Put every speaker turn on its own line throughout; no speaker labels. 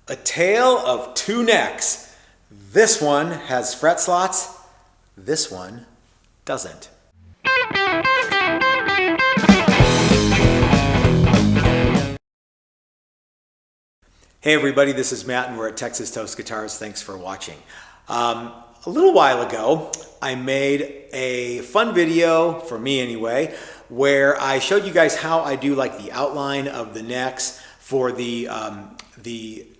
A tale of two necks. This one has fret slots, this one doesn't. Hey everybody, this is Matt and we're at Texas Toast Guitars. Thanks for watching. A little while ago, I made a fun video, for me anyway, where I showed you guys how I do like the outline of the necks for the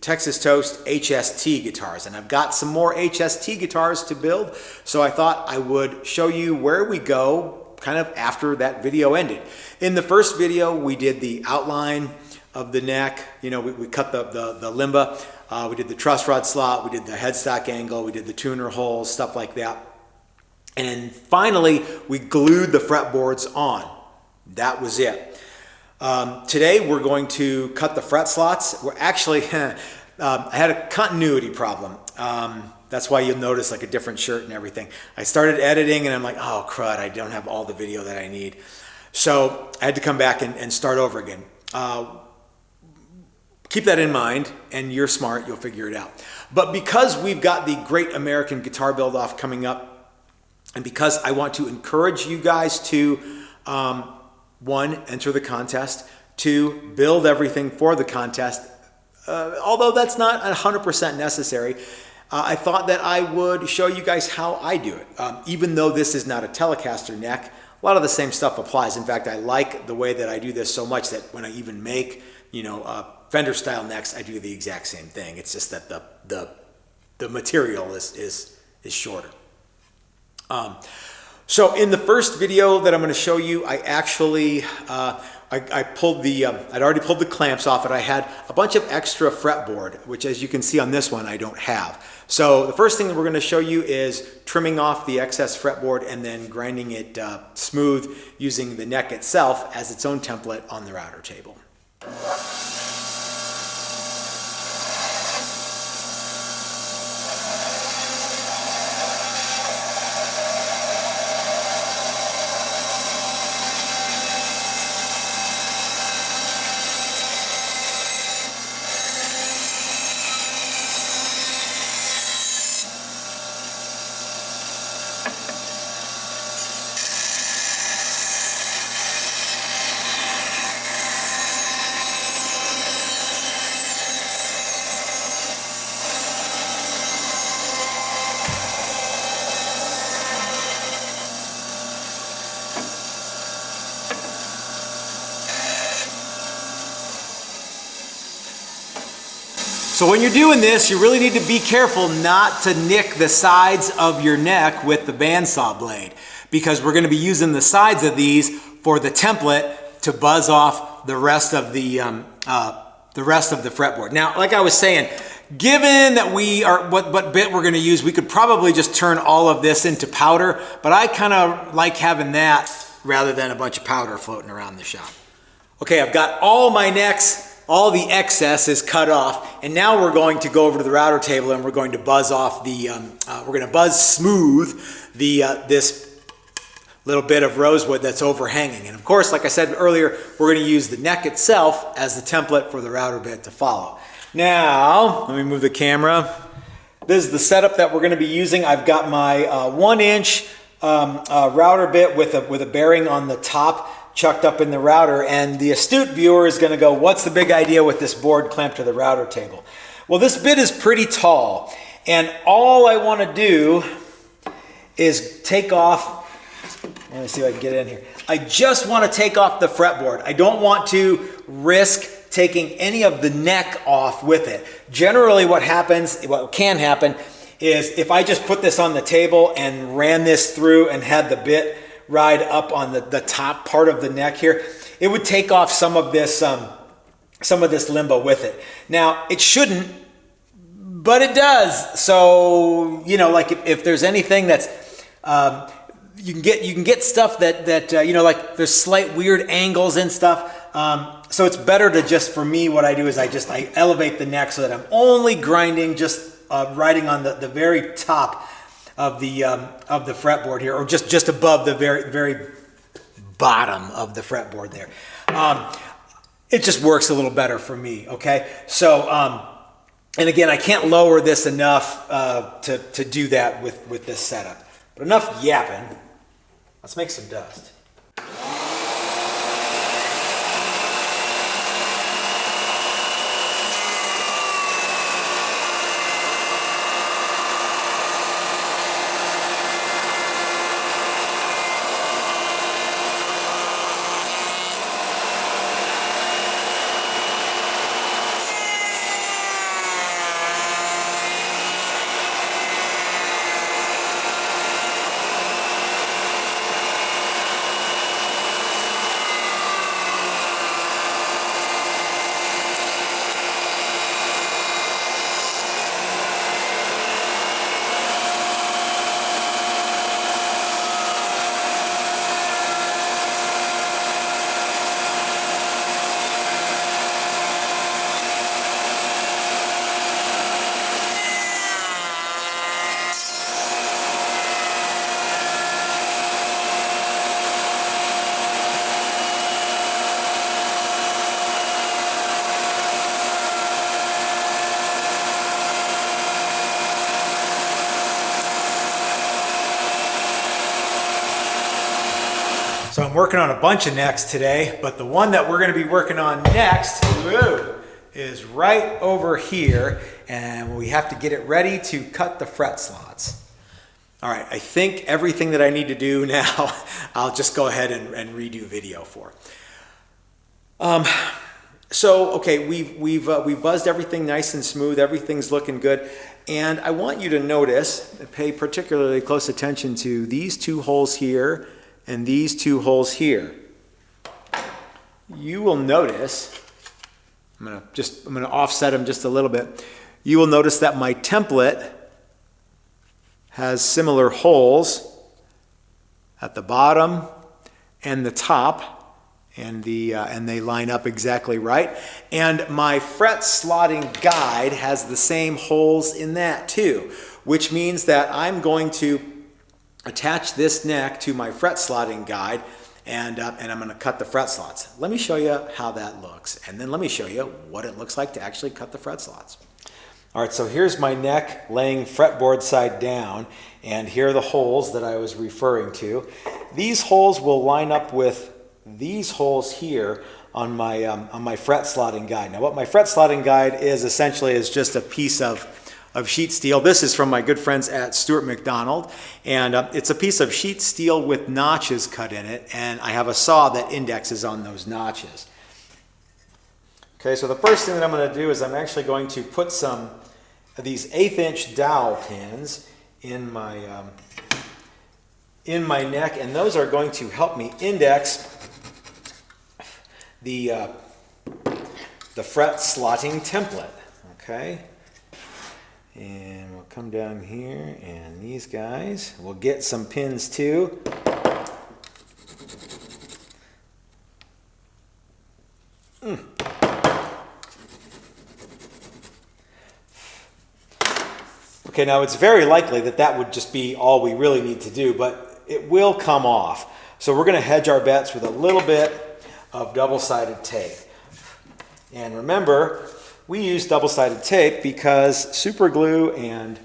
Texas Toast HST guitars. And I've got some more HST guitars to build, so I thought I would show you where we go kind of after that video ended. In the first video, we did the outline of the neck. You know, we cut the limba, we did the truss rod slot, we did the headstock angle, we did the tuner holes, stuff like that. And finally, we glued the fretboards on. That was it. Today, we're going to cut the fret slots. We're actually, I had a continuity problem. That's why you'll notice like a different shirt and everything. I started editing and I'm like, oh crud, I don't have all the video that I need. So I had to come back and start over again. Keep that in mind, and you're smart, you'll figure it out. But because we've got the Great American Guitar Build-Off coming up, and because I want to encourage you guys to, one, enter the contest, two, build everything for the contest, although that's not 100% necessary, I thought that I would show you guys how I do it. Even though this is not a Telecaster neck, a lot of the same stuff applies. In fact, I like the way that I do this so much that when I even make, you know, Fender style necks, I do the exact same thing. It's just that the material is shorter. So in the first video that I'm going to show you, I actually I pulled the I'd already pulled the clamps off it. I had a bunch of extra fretboard, which as you can see on this one, I don't have. So the first thing that we're going to show you is trimming off the excess fretboard and then grinding it smooth using the neck itself as its own template on the router table. So when you're doing this, you really need to be careful not to nick the sides of your neck with the bandsaw blade, because we're going to be using the sides of these for the template to buzz off the rest of the fretboard. Now, like I was saying, given that we are what bit we're going to use, we could probably just turn all of this into powder, but I kind of like having that rather than a bunch of powder floating around the shop. Okay, I've got all my necks. All the excess is cut off, and now we're going to go over to the router table and we're going to buzz off the, we're going to buzz smooth this little bit of rosewood that's overhanging. And of course, like I said earlier, we're going to use the neck itself as the template for the router bit to follow. Now, let me move the camera. This is the setup that we're going to be using. I've got my 1-inch router bit with a bearing on the top, chucked up in the router, and the astute viewer is going to go, what's the big idea with this board clamped to the router table? Well, this bit is pretty tall, and all I want to do is take off, let me see if I can get in here. I just want to take off the fretboard. I don't want to risk taking any of the neck off with it. Generally what can happen is if I just put this on the table and ran this through and had the bit ride up on the top part of the neck here, it would take off some of this limbo with it. Now, it shouldn't, but it does. So, you know, like if there's anything that's, you can get stuff that you know, like there's slight weird angles and stuff. So it's better to just, for me, what I do is I elevate the neck so that I'm only grinding, just riding on the very top of the fretboard here, or just above the very bottom of the fretboard there. It just works a little better for me. Okay, so And again, I can't lower this enough to do that with this setup. But enough yapping. Let's make some dust. So I'm working on a bunch of necks today, but the one that we're going to be working on next is right over here, and we have to get it ready to cut the fret slots. All right, I think everything that I need to do now, I'll just go ahead and redo video for. Okay, we've buzzed everything nice and smooth. Everything's looking good. And I want you to notice, pay particularly close attention to these two holes here and these two holes here. You will notice, I'm gonna offset them just a little bit. You will notice that my template has similar holes at the bottom and the top, and they line up exactly right. And my fret slotting guide has the same holes in that too, which means that I'm going to attach this neck to my fret slotting guide, and I'm going to cut the fret slots. Let me show you how that looks, and then let me show you what it looks like to actually cut the fret slots. All right, so here's my neck laying fretboard side down, and here are the holes that I was referring to. These holes will line up with these holes here on my fret slotting guide. Now, what my fret slotting guide is essentially is just a piece of sheet steel. This is from my good friends at Stuart McDonald, and it's a piece of sheet steel with notches cut in it, and I have a saw that indexes on those notches. Okay, so the first thing that I'm going to do is I'm actually going to put some of these 1/8 inch dowel pins in my neck, and those are going to help me index the fret slotting template. Okay. And we'll come down here, and these guys, we'll get some pins too. Okay, now it's very likely that that would just be all we really need to do, but it will come off. So we're going to hedge our bets with a little bit of double-sided tape. And remember, we use double-sided tape because super glue and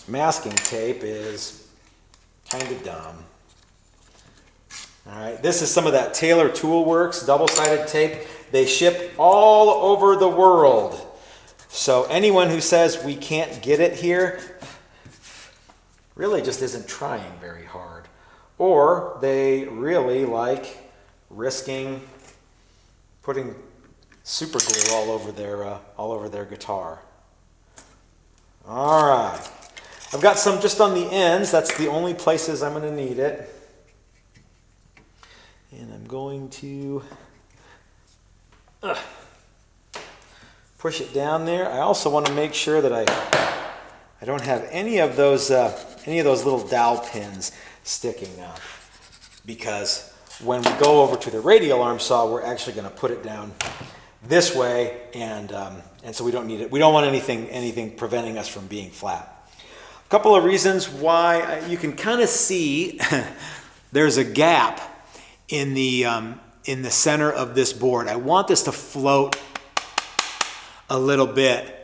masking tape is kind of dumb. All right, this is some of that Taylor Tool Works double-sided tape. They ship all over the world. So anyone who says we can't get it here really just isn't trying very hard. Or they really like risking putting super glue all over their guitar. All right, I've got some just on the ends. That's the only places I'm going to need it. And I'm going to push it down there. I also want to make sure that I don't have any of those little dowel pins sticking out, because when we go over to the radial arm saw, we're actually going to put it down this way, and so we don't need it. We don't want anything preventing us from being flat. A couple of reasons why you can kind of see there's a gap in the center of this board. I want this to float a little bit.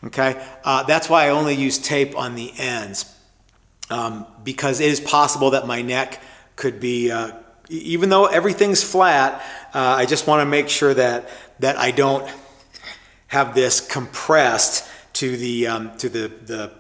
Okay, that's why I only use tape on the ends, because it is possible that my neck could be, even though everything's flat, I just want to make sure that I don't have this compressed to the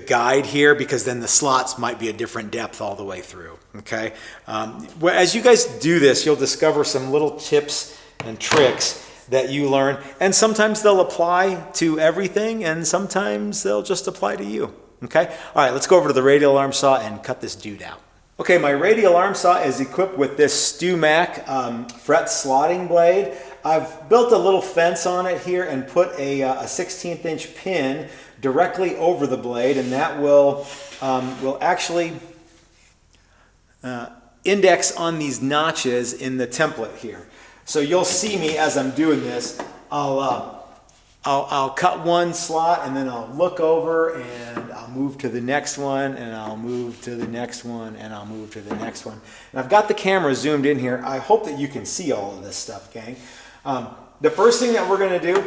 guide here, because then the slots might be a different depth all the way through. Okay, as you guys do this, you'll discover some little tips and tricks that you learn, and sometimes they'll apply to everything, and sometimes they'll just apply to you. Okay, all right, let's go over to the radial arm saw and cut this dude out. Okay, my radial arm saw is equipped with this StewMac fret slotting blade. I've built a little fence on it here and put a 1/16 inch pin directly over the blade, and that will actually index on these notches in the template here. So you'll see me as I'm doing this. I'll cut one slot, and then I'll look over, and I'll move to the next one, and I'll move to the next one, and I'll move to the next one. And I've got the camera zoomed in here. I hope that you can see all of this stuff, gang. The first thing that we're going to do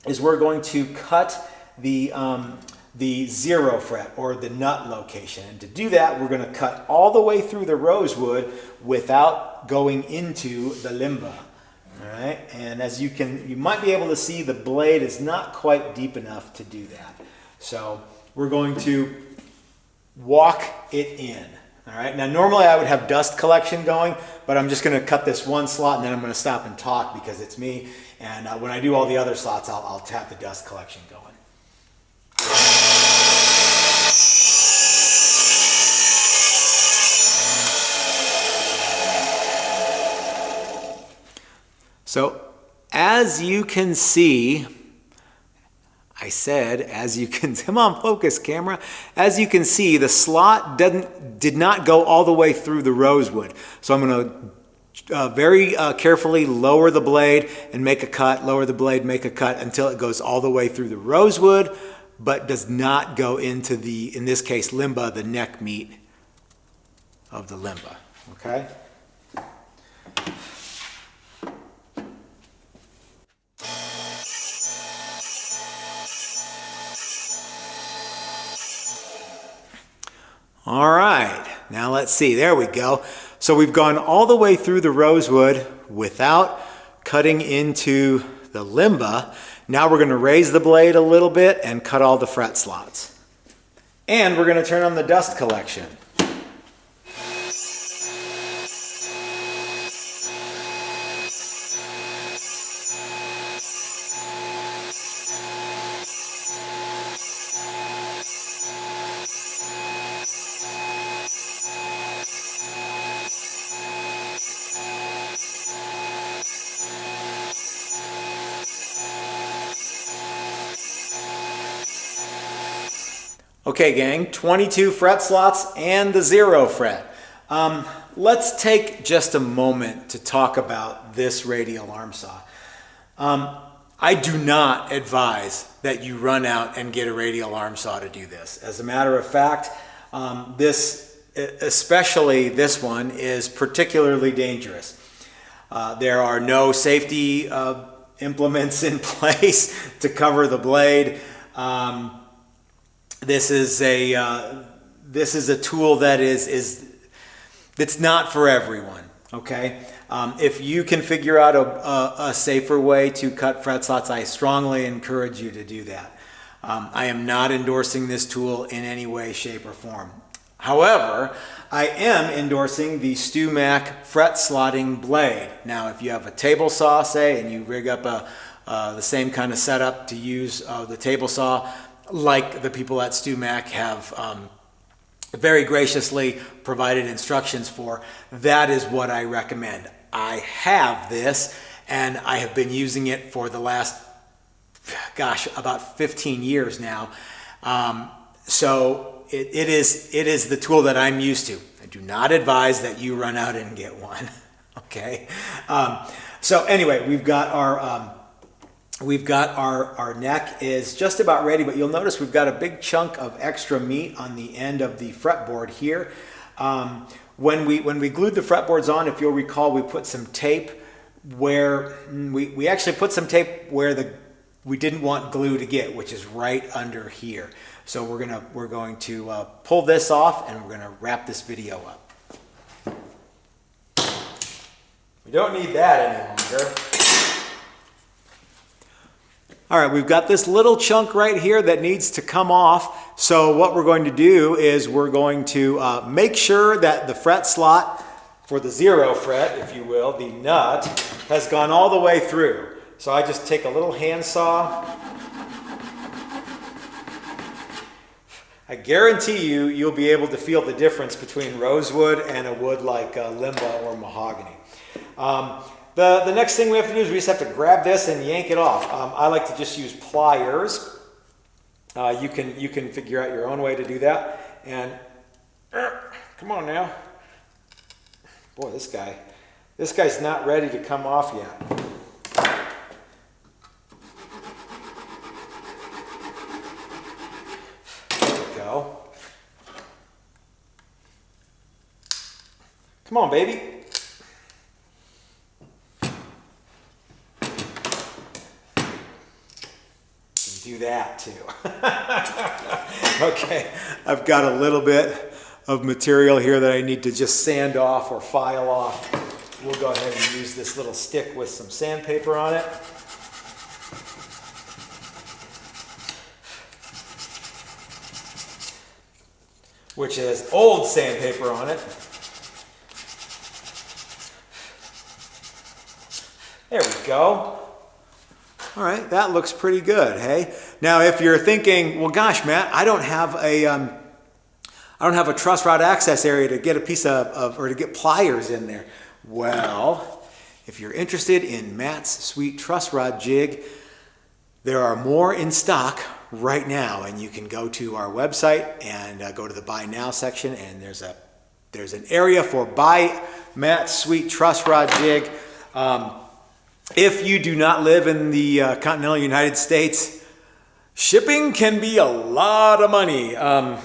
is we're going to cut the 0 fret, or the nut location. And to do that, we're going to cut all the way through the rosewood without going into the limba. All right, and as you might be able to see, the blade is not quite deep enough to do that. So we're going to walk it in. All right, now normally I would have dust collection going, but I'm just going to cut this one slot, and then I'm going to stop and talk because it's me. And when I do all the other slots, I'll tap the dust collection going. So as you can see, I said, as you can, come on, focus camera. As you can see, the slot did not go all the way through the rosewood. So I'm going to very carefully lower the blade and make a cut, lower the blade, make a cut until it goes all the way through the rosewood, but does not go into the, in this case, limba, the neck meat of the limba, okay? All right, now let's see, there we go. So we've gone all the way through the rosewood without cutting into the limba. Now we're going to raise the blade a little bit and cut all the fret slots. And we're going to turn on the dust collection. Okay, gang, 22 fret slots and the 0 fret. Let's take just a moment to talk about this radial arm saw. I do not advise that you run out and get a radial arm saw to do this. As a matter of fact, especially this one, is particularly dangerous. There are no safety implements in place to cover the blade. This is a tool that that's not for everyone. Okay, if you can figure out a safer way to cut fret slots, I strongly encourage you to do that. I am not endorsing this tool in any way, shape, or form. However, I am endorsing the StewMac fret slotting blade. Now, if you have a table saw, say, and you rig up the same kind of setup to use the table saw, like the people at StewMac have very graciously provided instructions for, that is what I recommend. I have this, and I have been using it for the last, gosh, about 15 years now. So it is the tool that I'm used to. I do not advise that you run out and get one. Okay. So anyway, we've got our neck is just about ready, but you'll notice we've got a big chunk of extra meat on the end of the fretboard here. When we glued the fretboards on, if you'll recall, we put some tape where we actually put some tape where we didn't want glue to get, which is right under here. So we're going to pull this off, and we're gonna wrap this video up. We don't need that any longer. All right, we've got this little chunk right here that needs to come off. So what we're going to do is we're going to make sure that the fret slot for the 0 fret, if you will, the nut, has gone all the way through. So I just take a little handsaw. I guarantee you'll be able to feel the difference between rosewood and a wood like limba or mahogany. The next thing we have to do is we just have to grab this and yank it off. I like to just use pliers. You can figure out your own way to do that. And come on now. Boy, this guy's not ready to come off yet. There we go. Come on, baby. Do that too. Okay, I've got a little bit of material here that I need to just sand off or file off. We'll go ahead and use this little stick with some sandpaper on it. Which has old sandpaper on it. There we go. All right, that looks pretty good, hey? Now, if you're thinking, well, gosh, Matt, I don't have a truss rod access area to get a piece or to get pliers in there. Well, if you're interested in Matt's sweet truss rod jig, there are more in stock right now, and you can go to our website and go to the Buy Now section, and there's an area for Buy Matt's sweet truss rod jig. If you do not live in the continental United States, shipping can be a lot of money. It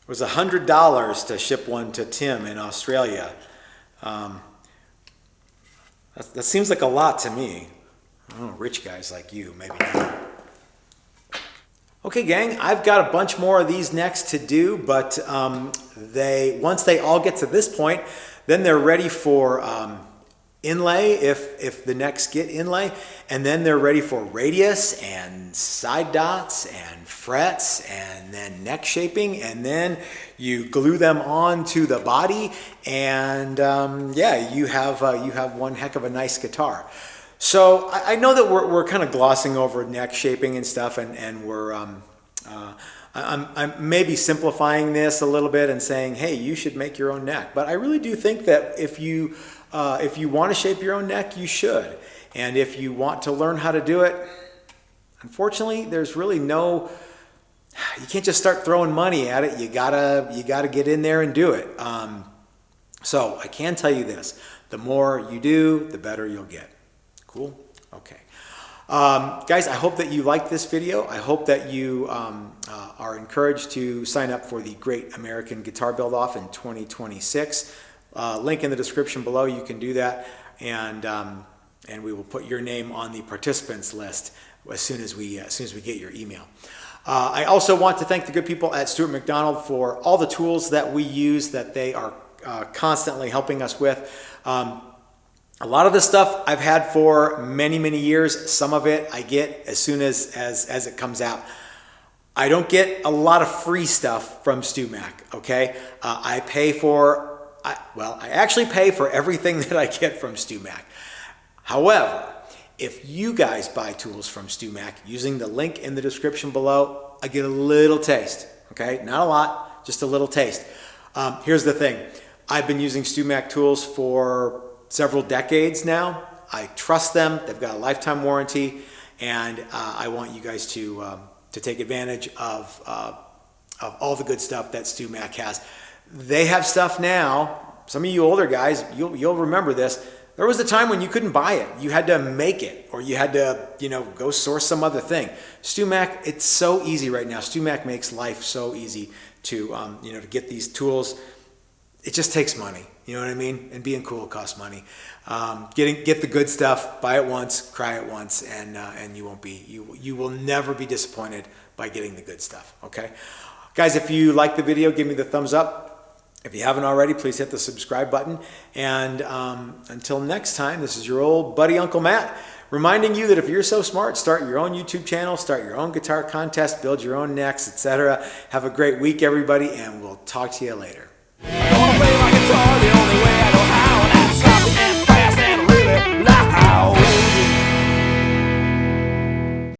was $100 to ship one to Tim in Australia. That seems like a lot to me. I don't know, rich guys like you, maybe not. Okay, gang, I've got a bunch more of these next to do, but once they all get to this point, then they're ready for inlay if the necks get inlay, and then they're ready for radius and side dots and frets and then neck shaping, and then you glue them onto the body, and yeah, you have one heck of a nice guitar. So I know that we're kind of glossing over neck shaping and stuff, and we're I'm maybe simplifying this a little bit and saying, hey, you should make your own neck, but I really do think that if you want to shape your own neck, you should. And if you want to learn how to do it, unfortunately, there's really you can't just start throwing money at it. You gotta get in there and do it. So I can tell you this, the more you do, the better you'll get. Cool? Okay. Guys, I hope that you liked this video. I hope that you are encouraged to sign up for the Great American Guitar Build-Off in 2026. Link in the description below. You can do that, and we will put your name on the participants list as soon as we get your email. I also want to thank the good people at Stuart McDonald for all the tools that we use that they are constantly helping us with. A lot of this stuff I've had for many, many years. Some of it I get as soon as it comes out. I don't get a lot of free stuff from StewMac, okay? I actually pay for everything that I get from StewMac. However, if you guys buy tools from StewMac using the link in the description below, I get a little taste, okay? Not a lot, just a little taste. Here's the thing. I've been using StewMac tools for several decades now. I trust them. They've got a lifetime warranty, and I want you guys to take advantage of all the good stuff that StewMac has. They have stuff now. Some of you older guys, you'll remember this. There was a time when you couldn't buy it. You had to make it, or you had to, go source some other thing. StewMac, it's so easy right now. StewMac makes life so easy to get these tools. It just takes money. You know what I mean? And being cool costs money. Get the good stuff, buy it once, cry it once, and you will never be disappointed by getting the good stuff. Okay, guys, if you like the video, give me the thumbs up. If you haven't already, please hit the subscribe button. And until next time, this is your old buddy Uncle Matt, reminding you that if you're so smart, start your own YouTube channel, start your own guitar contest, build your own necks, etc. Have a great week, everybody, and we'll talk to you later.